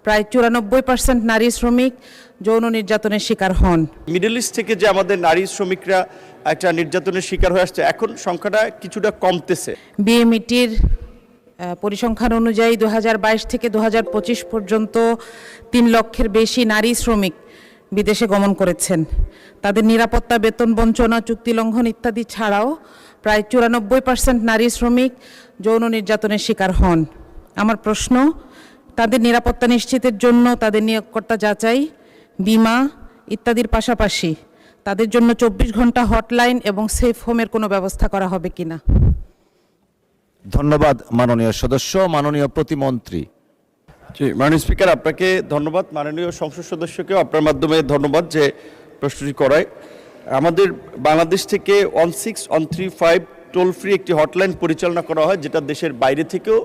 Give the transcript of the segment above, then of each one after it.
প্রায় 94% নারী শ্রমিক যৌন নির্যাতনের শিকার হন। মিডল ইস্ট থেকে যে আমাদের নারী শ্রমিকরা একটা নির্যাতনের শিকার হয়ে আসছে, এখন সংখ্যাটা কিছুটা কমতেছে। বিএমইটির পরিসংখ্যান অনুযায়ী 2022 থেকে 2025 পর্যন্ত 3 লক্ষের বেশি নারী শ্রমিক বিদেশে গমন করেছেন। তাদের নিরাপত্তা, বেতন বঞ্চনা, চুক্তি লঙ্ঘন ইত্যাদি ছাড়াও প্রায় 94% নারী শ্রমিক যৌন নির্যাতনের শিকার হন। আমার প্রশ্ন, তাদের নিরাপত্তা নিশ্চিতের জন্য তাদের নিয়োগকর্তা যাচাই, বীমা ইত্যাদির পাশাপাশি তাদের জন্য 24 ঘন্টা হটলাইন এবং সেফ হোমের কোনো ব্যবস্থা করা হবে কিনা? ধন্যবাদ মাননীয় সদস্য। মাননীয় প্রতিমন্ত্রী। জি, মাননীয় স্পিকার, আপনাকে ধন্যবাদ। মাননীয় সংসদ সদস্যকেও আপনার মাধ্যমে ধন্যবাদ যে প্রশ্নটি করায়। আমাদের বাংলাদেশ থেকে 16135 টোল ফ্রি একটি হটলাইন পরিচালনা করা হয়, যেটা দেশের বাইরে থেকেও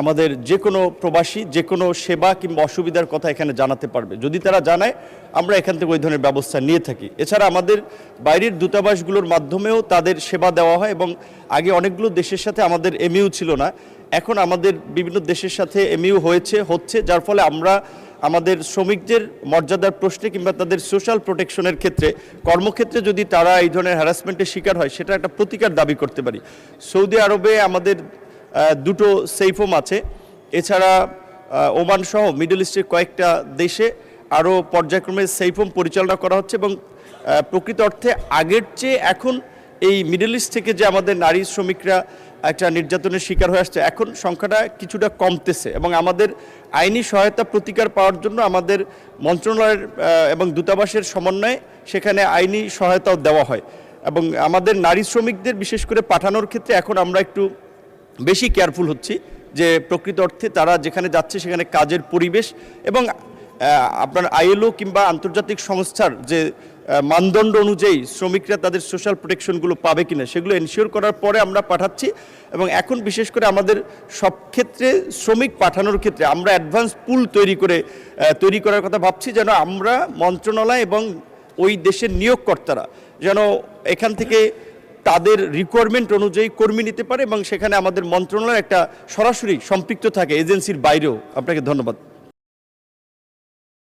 আমাদের যে কোনো প্রবাসী যে কোনো সেবা কিংবা অসুবিধার কথা এখানে জানাতে পারবে। যদি তারা জানায়, আমরা এখান থেকে ওই ধরনের ব্যবস্থা নিয়ে থাকি। এছাড়া আমাদের বাইরের দূতাবাসগুলোর মাধ্যমেও তাদের সেবা দেওয়া হয়, এবং আগে অনেকগুলো দেশের সাথে আমাদের এমইউ ছিল না, এখন আমাদের বিভিন্ন দেশের সাথে এমইউ হচ্ছে, যার ফলে আমরা আমাদের শ্রমিকদের মর্যাদার প্রশ্নে কিংবা তাদের সোশ্যাল প্রোটেকশনের ক্ষেত্রে, কর্মক্ষেত্রে যদি তারা এই ধরনের হ্যারাসমেন্টের শিকার হয়, সেটা একটা প্রতিকার দাবি করতে পারি। সৌদি আরবে আমাদের 2টো সেফ হোম আছে। এছাড়া ওমান সহ মিডল ইস্টের কয়েকটা দেশে আরও পর্যায়ক্রমে সেফ হোম পরিচালনা করা হচ্ছে, এবং প্রকৃত অর্থে আগের চেয়ে এখন এই মিডল ইস্ট থেকে যে আমাদের নারী শ্রমিকরা একটা নির্যাতনের শিকার হয়ে আসছে, এখন সংখ্যাটা কিছুটা কমতেছে, এবং আমাদের আইনি সহায়তা প্রতিকার পাওয়ার জন্য আমাদের মন্ত্রণালয়ের এবং দূতাবাসের সমন্বয়ে সেখানে আইনি সহায়তাও দেওয়া হয়। এবং আমাদের নারী শ্রমিকদের বিশেষ করে পাঠানোর ক্ষেত্রে এখন আমরা একটু বেশি কেয়ারফুল হচ্ছি, যে প্রকৃত অর্থে তারা যেখানে যাচ্ছে সেখানে কাজের পরিবেশ এবং আপনার আইএলও কিংবা আন্তর্জাতিক সংস্থার যে মানদণ্ড অনুযায়ী শ্রমিকরা তাদের সোশ্যাল প্রোটেকশনগুলো পাবে কিনা, সেগুলো এনশিওর করার পরে আমরা পাঠাচ্ছি। এবং এখন বিশেষ করে আমাদের সব ক্ষেত্রে শ্রমিক পাঠানোর ক্ষেত্রে আমরা অ্যাডভান্স পুল তৈরি করার কথা ভাবছি, যেন আমরা মন্ত্রণালয় এবং ওই দেশের নিয়োগকর্তারা যেন এখান থেকে তাদের রিকোয়ারমেন্ট অনুযায়ী কর্মী নিতে পারে, এবং সেখানে আমাদের মন্ত্রণালয় একটা সরাসরি সম্পৃক্ত থাকে এজেন্সির বাইরেও। আপনাকে ধন্যবাদ।